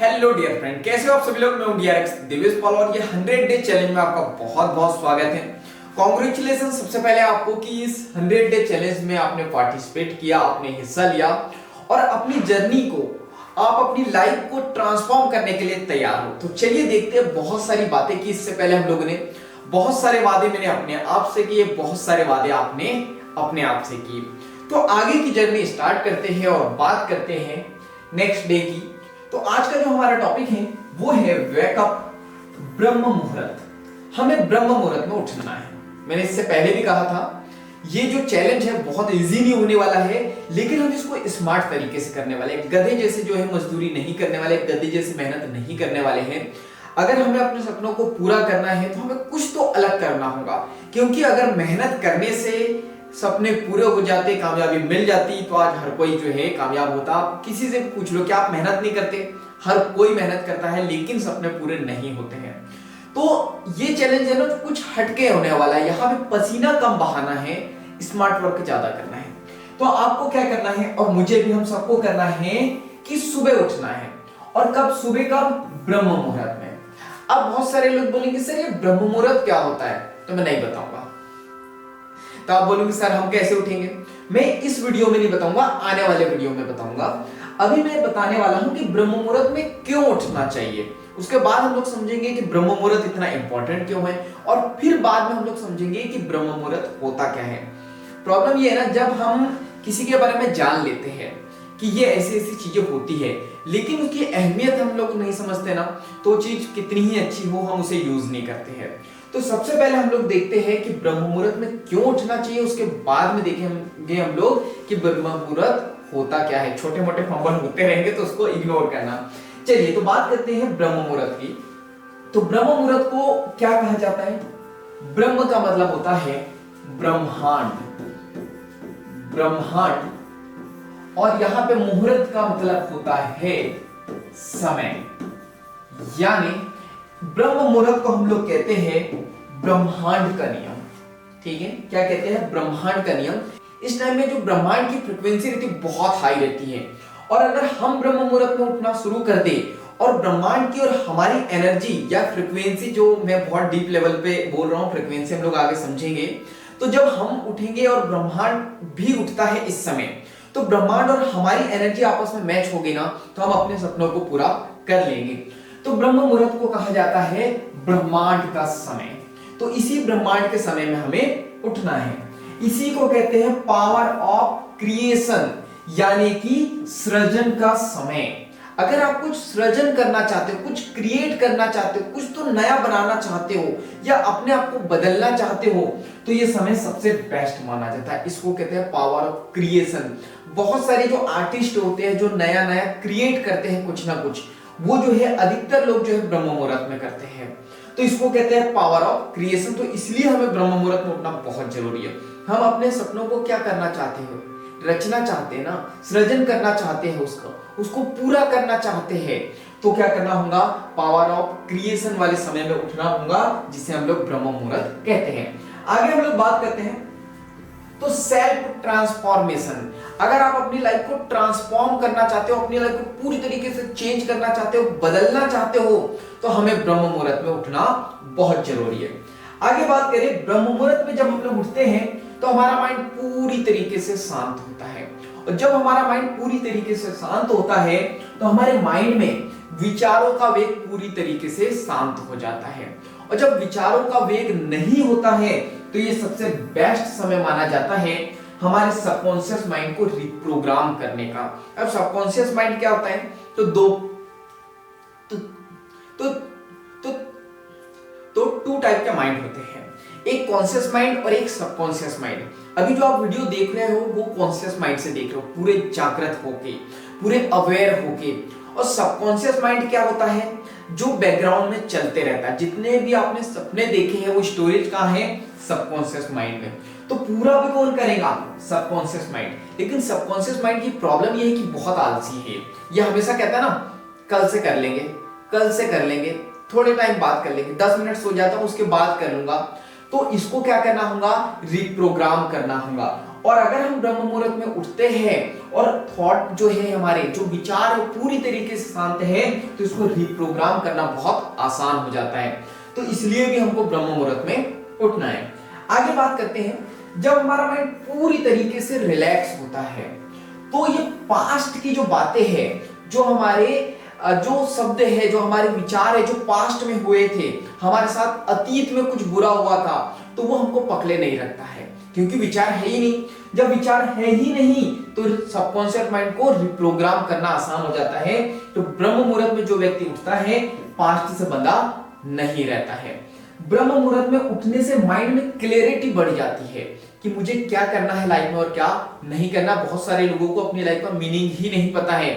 Hello dear friend, कैसे हो आप सभी लोग। मैं हूं डीआरएक्स दिव्येश पाल और ये 100 डे चैलेंज में आपका बहुत बहुत स्वागत है। कॉन्ग्रेचुलेशन सबसे पहले आपको कि इस 100 डे चैलेंज में आपने पार्टिसिपेट किया, आपने हिस्सा लिया और अपनी जर्नी को, आप अपनी लाइफ को ट्रांसफॉर्म करने के लिए तैयार हो। तो चलिए देखते हैं। बहुत सारी बातें की इससे पहले हम लोगों ने, बहुत सारे वादे मैंने अपने आप से किए, बहुत सारे वादे आपने अपने आप से किए। तो आगे की जर्नी स्टार्ट करते हैं और बात करते हैं नेक्स्ट डे की। तो आज का जो हमारा टॉपिक है वो है वेकअप, ब्रह्म मुहूर्त। हमें ब्रह्म मुहूर्त में उठना है। मैंने इससे पहले भी कहा था ये जो चैलेंज है बहुत इजी नहीं होने वाला है, लेकिन हम इसको स्मार्ट तरीके से करने वाले हैं। गधे जैसे जो है मजदूरी नहीं करने वाले, गधे जैसे मेहनत नहीं करने वाले हैं। अगर हमें अपने सपनों को पूरा करना है तो हमें कुछ तो अलग करना होगा, क्योंकि अगर मेहनत करने से सपने पूरे हो जाते, कामयाबी मिल जाती, तो आज हर कोई जो है कामयाब होता। आप किसी से पूछ लो कि आप मेहनत नहीं करते, हर कोई मेहनत करता है लेकिन सपने पूरे नहीं होते हैं। तो ये चैलेंज है ना कुछ हटके होने वाला है। यहाँ पे पसीना कम बहाना है, स्मार्ट वर्क ज्यादा करना है। तो आपको क्या करना है और मुझे भी, हम सबको करना है कि सुबह उठना है। और कब? सुबह कब? ब्रह्म मुहूर्त में। अब बहुत सारे लोग बोलेंगे सर ये ब्रह्म मुहूर्त क्या होता है, तो मैं नहीं बताऊंगा। तो आप बोलोगे सर हम कैसे उठेंगे? मैं इस वीडियो में नहीं बताऊंगा, आने वाले वीडियो में बताऊंगा। अभी मैं बताने वाला हूं कि ब्रह्म मुहूर्त में क्यों उठना चाहिए। उसके बाद हम लोग समझेंगे कि ब्रह्म मुहूर्त इतना इंपॉर्टेंट क्यों है, और फिर बाद में हम लोग समझेंगे कि ब्रह्म मुहूर्त होता क्या है। प्रॉब्लम ये है ना, जब हम किसी के बारे में जान लेते हैं कि ये ऐसी ऐसी चीजें होती है, लेकिन उसकी अहमियत हम लोग नहीं समझते ना, तो चीज कितनी ही अच्छी हो हम उसे यूज नहीं करते हैं। तो सबसे पहले हम लोग देखते हैं कि ब्रह्म मुहूर्त में क्यों उठना चाहिए। उसके बाद में देखेंगे हम लोग कि ब्रह्म मुहूर्त होता क्या है। छोटे मोटे फंबल होते रहेंगे तो उसको इग्नोर करना। चलिए तो बात करते हैं ब्रह्म मुहूर्त की। तो ब्रह्म मुहूर्त को क्या कहा जाता है? ब्रह्म का मतलब होता है ब्रह्मांड, ब्रह्मांड, और यहां पे मुहूर्त का मतलब होता है समय। यानी ब्रह्म मुहूर्त को हम लोग कहते हैं ब्रह्मांड का नियम। ठीक है, क्या कहते हैं? ब्रह्मांड का नियम। इस टाइम में जो ब्रह्मांड की फ्रीक्वेंसी रहती है बहुत हाई रहती है, और अगर हम ब्रह्म मुहूर्त में उठना शुरू कर दे और ब्रह्मांड की और हमारी एनर्जी या फ्रीक्वेंसी, जो मैं बहुत डीप लेवल पे बोल रहा हूं, फ्रीक्वेंसी हम लोग आगे समझेंगे। तो जब हम उठेंगे और ब्रह्मांड भी उठता है इस समय, तो ब्रह्मांड और हमारी एनर्जी आपस में मैच होगी ना, तो हम अपने सपनों को पूरा कर लेंगे। तो ब्रह्म मुहूर्त को कहा जाता है ब्रह्मांड का समय। तो इसी ब्रह्मांड के समय में हमें उठना है। इसी को कहते हैं पावर ऑफ क्रिएशन, यानी कि सृजन का समय। अगर आप कुछ सृजन करना चाहते हो, कुछ क्रिएट करना चाहते हो, कुछ तो नया बनाना चाहते हो, या अपने आप को बदलना चाहते हो, तो ये समय सबसे बेस्ट माना जाता है। इसको कहते हैं पावर ऑफ क्रिएशन। बहुत सारे जो आर्टिस्ट होते हैं जो नया नया क्रिएट करते हैं कुछ ना कुछ, वो जो है अधिकतर लोग जो है ब्रह्म मुहूर्त में करते हैं। तो इसको कहते हैं पावर ऑफ क्रिएशन। तो इसलिए हमें ब्रह्म मुहूर्त में उठना बहुत जरूरी है। हम अपने सपनों को क्या करना चाहते हो? रचना चाहते हैं ना, सृजन करना चाहते हैं, उसको पूरा करना चाहते हैं, तो क्या करना होगा? पावर ऑफ क्रिएशन वाले समय में उठना होगा, जिसे हम लोग ब्रह्म मुहूर्त कहते हैं। आगे हम लोग बात करते हैं तो सेल्फ ट्रांसफॉर्मेशन। अगर आप अपनी लाइफ को ट्रांसफॉर्म करना चाहते हो, अपनी लाइफ को पूरी तरीके से चेंज करना चाहते हो, बदलना चाहते हो, तो हमें ब्रह्म मुहूर्त में उठना बहुत जरूरी है। आगे बात करें, ब्रह्म मुहूर्त में जब हम लोग उठते हैं तो हमारा माइंड पूरी तरीके से शांत होता है, और जब हमारा माइंड पूरी तरीके से शांत होता है तो हमारे माइंड में विचारों का वेग पूरी तरीके से शांत हो जाता है। और जब विचारों का वेग नहीं होता है तो ये सबसे बेस्ट समय माना जाता है हमारे सबकॉन्शियस माइंड को रिप्रोग्राम करने का। अब सबकॉन्शियस माइंड क्या होता है? तो टू टाइप के माइंड होते हैं, एक कॉन्शियस माइंड और एक सबकॉन्शियस माइंड। अभी जो आप वीडियो देख रहे हो वो कॉन्शियस माइंड से देख रहे हो, पूरे जागृत होके, पूरे अवेयर होके। और सबकॉन्शियस माइंड क्या होता है? जो बैकग्राउंड में चलते रहता है। जितने भी आपने सपने देखे हैं वो स्टोरेज कहां है? सबकॉन्शियस माइंड में। तो पूरा भी कौन करेगा? Subconscious mind. लेकिन सबकॉन्शियस माइंड की प्रॉब्लम ये है कि बहुत आलसी है। ये हमेशा कहता है ना कल से कर लेंगे, कल से कर लेंगे, थोड़े टाइम बाद कर लेंगे, 10 मिनट सो जाता हूं उसके बाद कर लूंगा। तो इसको क्या करना होगा? रिप्रोग्राम करना होगा। और अगर हम ब्रह्म मुहूर्त में उठते हैं और थॉट जो है, हमारे जो विचार है पूरी तरीके से शांत है, तो इसको रिप्रोग्राम करना बहुत आसान हो जाता है। तो इसलिए भी हमको ब्रह्म मुहूर्त में उठना है। आगे बात करते हैं, जब हमारा माइंड पूरी तरीके से रिलैक्स होता है तो ये पास्ट की जो बातें हैं, जो हमारे जो शब्द है, जो हमारे विचार है, जो पास्ट में हुए थे, हमारे साथ अतीत में कुछ बुरा हुआ था, तो वो हमको पकड़े नहीं रखता है, क्योंकि विचार है ही नहीं। जब विचार है ही नहीं तो सबकॉन्शियस माइंड को रिप्रोग्राम करना आसान हो जाता है। तो ब्रह्म मुहूर्त में जो व्यक्ति उठता है, पास्ट से बंधा नहीं रहता है। ब्रह्म मुहूर्त में उठने से माइंड में क्लैरिटी बढ़ जाती है कि मुझे क्या करना है लाइफ में और क्या नहीं करना। बहुत सारे लोगों को अपनी लाइफ का मीनिंग ही नहीं पता है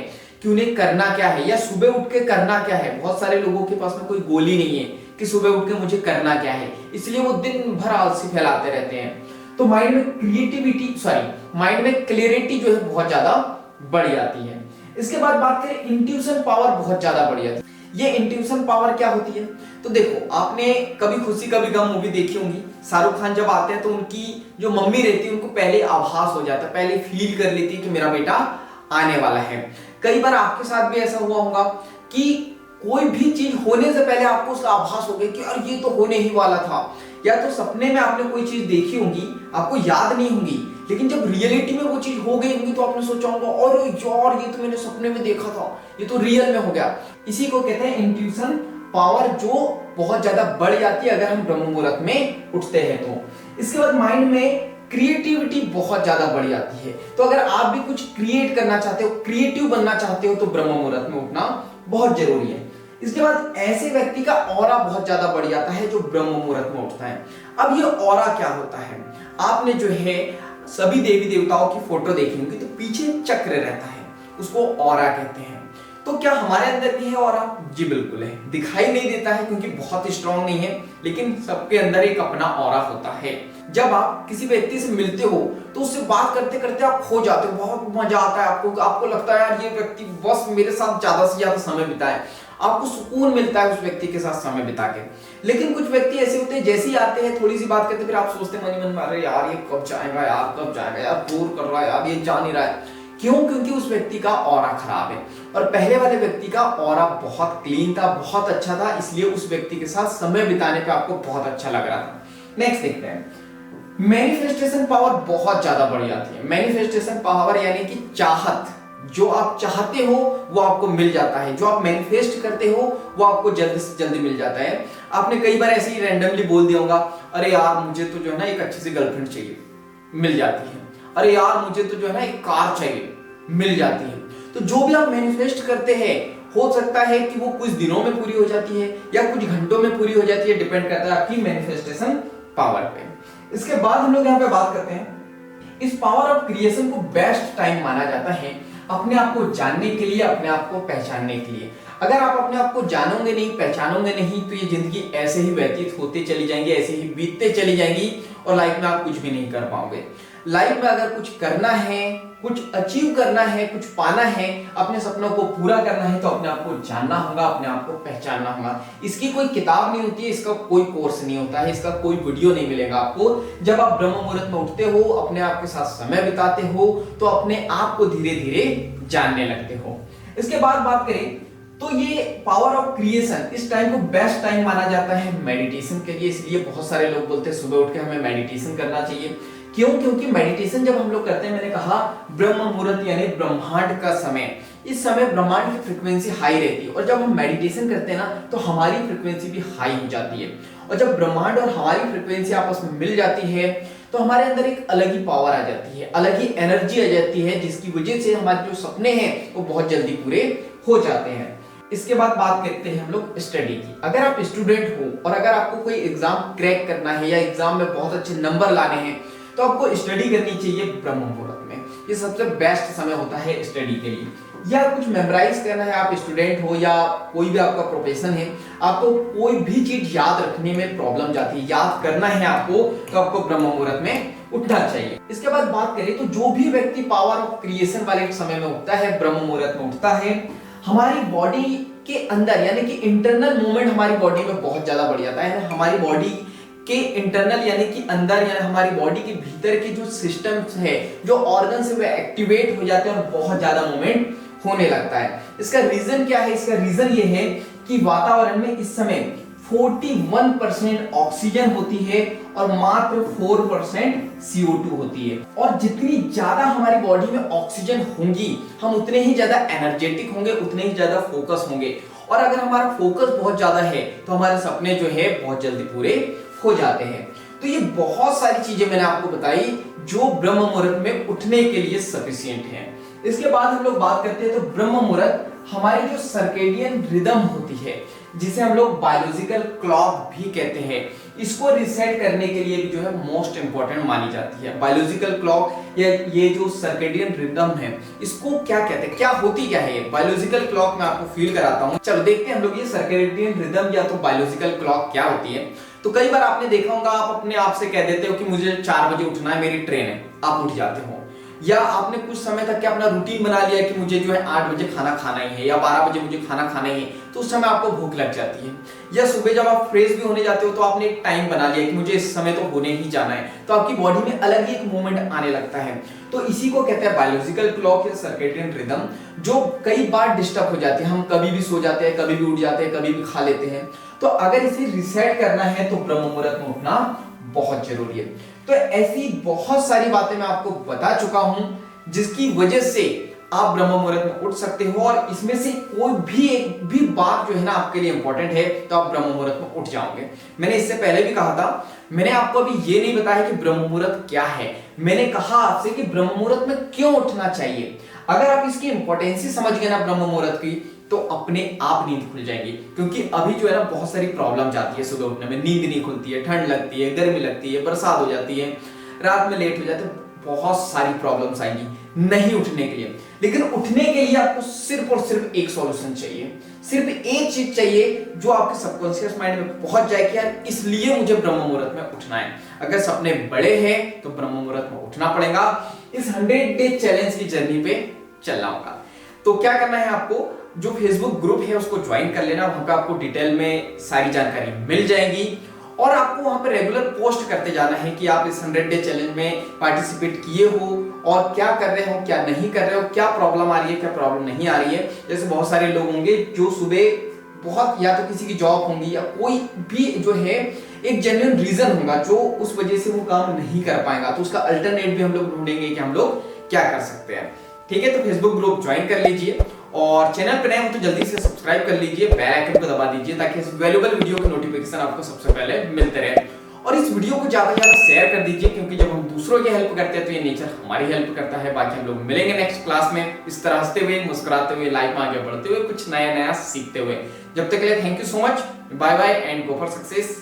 कि उन्हें करना क्या है, या सुबह उठ के करना क्या है। बहुत सारे लोगों के पास में कोई गोल ही नहीं है कि सुबह उठ के मुझे करना क्या है, इसलिए वो दिन भर आलसी फैलाते रहते हैं। तो माइंड में माइंड में क्लैरिटी जो है बहुत ज्यादा बढ़ जाती है। इसके बाद बात करें, इंट्यूशन पावर बहुत ज्यादा बढ़ जाती है। ये इंट्यूशन पावर क्या होती है? तो देखो, आपने कभी खुशी कभी गम मूवी देखी होंगी। शाहरुख खान जब आते हैं तो उनकी जो मम्मी रहती है उनको पहले आभास हो जाता है, पहले फील कर लेती है कि मेरा बेटा आने वाला है। कई बार आपके साथ भी ऐसा हुआ होगा कि कोई भी चीज होने से पहले आपको उसका आभास हो गया कि यार ये तो होने ही वाला था। या तो सपने में आपने कोई चीज देखी होगी, आपको याद नहीं होगी, लेकिन जब रियलिटी में वो चीज हो गई होगी तो आपने सोचा होगा और यार ये तो मैंने सपने में देखा था, ये तो रियल में हो गया। इसी को कहते हैं इंट्यूशन पावर, जो बहुत ज्यादा बढ़ जाती है अगर हम ब्रह्म मुहूर्त में उठते हैं तो। इसके बाद माइंड में क्रिएटिविटी बहुत ज्यादा बढ़ जाती है। तो अगर आप भी कुछ क्रिएट करना चाहते हो, क्रिएटिव बनना चाहते हो, तो ब्रह्म मुहूर्त में उठना बहुत जरूरी है। इसके बाद ऐसे व्यक्ति का ऑरा बहुत ज्यादा बढ़ जाता है जो ब्रह्म मुहूर्त में उठता है। अब ये ऑरा क्या होता है? आपने जो है सभी देवी देवताओं की फोटो देखी होगी, तो पीछे चक्र रहता है, उसको ऑरा कहते हैं। तो क्या हमारे अंदर भी है ऑरा? जी बिल्कुल है। दिखाई नहीं देता है क्योंकि बहुत स्ट्रांग नहीं है, लेकिन सबके अंदर एक अपना ऑरा होता है। जब आप किसी व्यक्ति से मिलते हो तो उससे बात करते करते आप खो जाते हो, बहुत मजा आता है आपको लगता है यार ये व्यक्ति बस मेरे साथ ज्यादा से ज्यादा समय बिताए, आपको सुकून मिलता है उस व्यक्ति के साथ समय बिता के। लेकिन कुछ व्यक्ति ऐसे होते हैं, जैसे ही आते हैं थोड़ी सी बात करते फिर आप सोचते मन मन मारे यार ये कब जाएगा यार बोर कर रहा है यार, ये जा नहीं रहा है। क्यों? क्योंकि उस व्यक्ति का ऑरा खराब है और पहले वाले व्यक्ति का ऑरा बहुत क्लीन था, बहुत अच्छा था, इसलिए उस व्यक्ति के साथ समय बिताने पे आपको बहुत अच्छा लग रहा था। नेक्स्ट देखते हैं, मैनिफेस्टेशन पावर बहुत ज्यादा बढ़ जाती है। मैनिफेस्टेशन पावर यानी कि चाहत, जो आप चाहते हो वो आपको मिल जाता है, जो आप मैनिफेस्ट करते हो वो आपको जल्दी से जल्दी मिल जाता है। आपने कई बार ऐसे ही रैंडमली बोल दिया होगा, अरे यार मुझे तो जो है ना एक अच्छी सी गर्लफ्रेंड चाहिए, मिल जाती है। अरे यार मुझे तो जो है ना एक कार चाहिए, मिल जाती है। तो जो भी आप मैनिफेस्ट करते हैं, हो सकता है कि वो कुछ दिनों में पूरी हो जाती है या कुछ घंटों में पूरी हो जाती है, डिपेंड करता है आपकी मैनिफेस्टेशन पावर पे। इसके बाद हम लोग यहाँ पे बात करते हैं, इस पावर ऑफ क्रिएशन को बेस्ट टाइम माना जाता है अपने आप को जानने के लिए, अपने आप को पहचानने के लिए। अगर आप अपने आप को जानोगे नहीं, पहचानोगे नहीं, तो ये जिंदगी ऐसे ही व्यतीत होते चली जाएंगी, ऐसे ही बीतते चली जाएंगी और लाइफ में आप कुछ भी नहीं कर पाओगे। लाइफ में अगर कुछ करना है, कुछ अचीव करना है, कुछ पाना है, अपने सपनों को पूरा करना है, तो अपने आप को जानना होगा, अपने आप को पहचानना होगा। इसकी कोई किताब नहीं होती है, इसका कोई कोर्स नहीं होता है, इसका कोई वीडियो नहीं मिलेगा आपको। जब आप ब्रह्म मुहूर्त में उठते हो, अपने आप के साथ समय बिताते हो, तो अपने आप को धीरे धीरे जानने लगते हो। इसके बाद बात करें तो ये पावर ऑफ क्रिएशन, इस टाइम को बेस्ट टाइम माना जाता है मेडिटेशन के लिए। इसलिए बहुत सारे लोग बोलते हैं सुबह उठ के हमें मेडिटेशन करना चाहिए। क्यों? क्योंकि मेडिटेशन जब हम लोग करते हैं, मैंने कहा ब्रह्म मुहूर्त यानी ब्रह्मांड का समय, इस समय ब्रह्मांड की फ्रीक्वेंसी हाई रहती है और जब हम मेडिटेशन करते हैं ना तो हमारी फ्रीक्वेंसी भी हाई हो जाती है। और जब ब्रह्मांड और हमारी फ्रीक्वेंसी आपस में मिल जाती है तो हमारे अंदर एक अलग ही पावर आ जाती है, अलग ही एनर्जी आ जाती है, जिसकी वजह से हमारे जो सपने हैं वो बहुत जल्दी पूरे हो जाते हैं। इसके बाद बात करते हैं हम लोग स्टडी की। अगर आप स्टूडेंट हो और अगर आपको कोई एग्जाम क्रैक करना है या एग्जाम में बहुत अच्छे नंबर लाने हैं, तो आपको स्टडी करनी चाहिए ब्रह्म मुहूर्त में। ये सबसे बेस्ट समय होता है स्टडी के लिए। या कुछ मेमोराइज करना है, आप स्टूडेंट हो या कोई भी आपका प्रोफेशन है, आपको कोई भी चीज याद रखने में प्रॉब्लम जाती है, याद करना है आपको, तो आपको ब्रह्म मुहूर्त में उठना चाहिए। इसके बाद बात करें तो जो भी व्यक्ति पावर ऑफ क्रिएशन वाले समय में उठता है, ब्रह्म मुहूर्त में उठता है, हमारी बॉडी के अंदर यानी कि इंटरनल मूवमेंट हमारी बॉडी में बहुत ज्यादा बढ़ जाता है। हमारी बॉडी के इंटरनल यानी कि अंदर यानी हमारी बॉडी के भीतर के जो सिस्टम्स है, जो ऑर्गन से वो एक्टिवेट हो जाते हैं और बहुत ज्यादा मूवमेंट होने लगता है। इसका रीजन क्या है? इसका रीजन ये है कि वातावरण में इस समय 41% ऑक्सीजन होती है और मात्र 4% CO2 होती है। और जितनी ज्यादा हमारी बॉडी में ऑक्सीजन होंगी, हम उतने ही ज्यादा एनर्जेटिक होंगे, उतने ही ज्यादा फोकस होंगे। और अगर हमारा फोकस बहुत ज्यादा है तो हमारे सपने जो है बहुत जल्दी पूरे हो जाते हैं। तो ये बहुत सारी चीजें मैंने आपको बताई जो ब्रह्म मुहूर्त में उठने के लिए सफिशिएंट है। इसके बाद हम लोग बात करते हैं तो ब्रह्म मुहूर्त हमारी जो सर्केडियन रिदम होती है, जिसे हम लोग बायोलॉजिकल क्लॉक भी कहते हैं, इसको रिसेट करने के लिए भी जो है मोस्ट इंपॉर्टेंट मानी जाती है। बायोलॉजिकल क्लॉक या ये जो सर्केडियन रिदम है, इसको क्या कहते हैं, क्या होती क्या है ये बायोलॉजिकल क्लॉक? मैं आपको फील कराता हूं। चलो देखते हैं हम लोग ये सर्केडियन रिदम या तो बायोलॉजिकल क्लॉक क्या होती है। तो कई बार आपने देखा होगा, आप अपने आप से कह देते हो कि मुझे 4 बजे उठना है, मेरी ट्रेन है, आप उठ जाते हो। या आपने कुछ समय तक क्या अपना रूटीन बना लिया कि मुझे जो है 8 बजे खाना खाना ही है या 12 बजे मुझे खाना खाना ही है, तो उस समय आपको भूख लग जाती है। या सुबह जब आप फ्रेश भी होने जाते हो तो आपने एक टाइम बना लिया कि मुझे इस समय तो होने ही जाना है, तो आपकी बॉडी में अलग ही एक मूवमेंट आने लगता है। तो इसी को कहते हैं बायोलॉजिकल क्लॉक या सर्केडियन रिदम, जो कई बार डिस्टर्ब हो जाती है। हम कभी भी सो जाते हैं, कभी भी उठ जाते हैं, कभी भी खा लेते हैं। तो अगर इसे रिसेट करना है तो ब्रह्म मुहूर्त में उठना बहुत जरूरी है। तो ऐसी बहुत सारी बातें मैं आपको बता चुका हूं जिसकी वजह से आप ब्रह्म मुहूर्त में उठ सकते हो, और इसमें से कोई भी एक भी बात जो है ना आपके लिए इंपॉर्टेंट है तो आप ब्रह्म मुहूर्त में उठ जाओगे। मैंने इससे पहले भी कहा था, मैंने आपको अभी ये नहीं बताया कि ब्रह्म मुहूर्त क्या है। मैंने कहा आपसे कि ब्रह्म मुहूर्त में क्यों उठना चाहिए। अगर आप इसकी इंपॉर्टेंस समझ गए ना ब्रह्म मुहूर्त की, तो अपने आप नींद खुल जाएगी। क्योंकि अभी जो है ना बहुत सारी प्रॉब्लम जाती है सुबह उठने में, नींद नहीं खुलती है, ठंड लगती है, गर्मी लगती है, बरसात हो जाती है, रात में लेट हो जाते हैं, बहुत सारी प्रॉब्लम्स आएंगी नहीं उठने के लिए। लेकिन उठने के लिए आपको सिर्फ और सिर्फ एक सॉल्यूशन चाहिए, सिर्फ एक चीज चाहिए जो आपके सबकॉन्शियस माइंड में पहुंच जाए कि यार इसलिए मुझे ब्रह्म मुहूर्त में उठना है। अगर सपने बड़े हैं तो ब्रह्म मुहूर्त में उठना पड़ेगा, इस 100 डे चैलेंज की जर्नी पे चलना होगा। तो क्या करना है आपको, जो फेसबुक ग्रुप है उसको ज्वाइन कर लेना, वहां पे आपको डिटेल में सारी जानकारी मिल जाएगी। और आपको वहां पे रेगुलर पोस्ट करते जाना है कि आप इस 100 डे चैलेंज में पार्टिसिपेट किए हो और क्या कर रहे हो, क्या नहीं कर रहे हो, क्या प्रॉब्लम आ रही है, क्या प्रॉब्लम नहीं आ रही है। जैसे बहुत सारे लोग होंगे जो सुबह बहुत, या तो किसी की जॉब होंगी या कोई भी जो है एक जेन्युइन रीजन होगा जो उस वजह से वो काम नहीं कर पाएगा, तो उसका अल्टरनेट भी हम लोग ढूंढेंगे कि हम लोग क्या कर सकते हैं। ठीक है, तो फेसबुक ग्रुप ज्वाइन कर लीजिए और चैनल पर नए हो तो जल्दी से सब्सक्राइब कर लीजिए, बेल आइकन को दबा दीजिए ताकि इस वैल्यूएबल वीडियो के नोटिफिकेशन आपको सबसे पहले मिलते रहे। और इस वीडियो को ज्यादा से ज्यादा शेयर कर दीजिए, क्योंकि जब हम दूसरों की हेल्प करते हैं तो ये नेचर हमारी हेल्प करता है। बाकी हम लोग मिलेंगे नेक्स्ट क्लास में इस तरह हंसते हुए, मुस्कुराते हुए, लाइफ में आगे बढ़ते हुए, कुछ नया नया सीखते हुए। जब तक के लिए thank you so much, bye bye and go for success.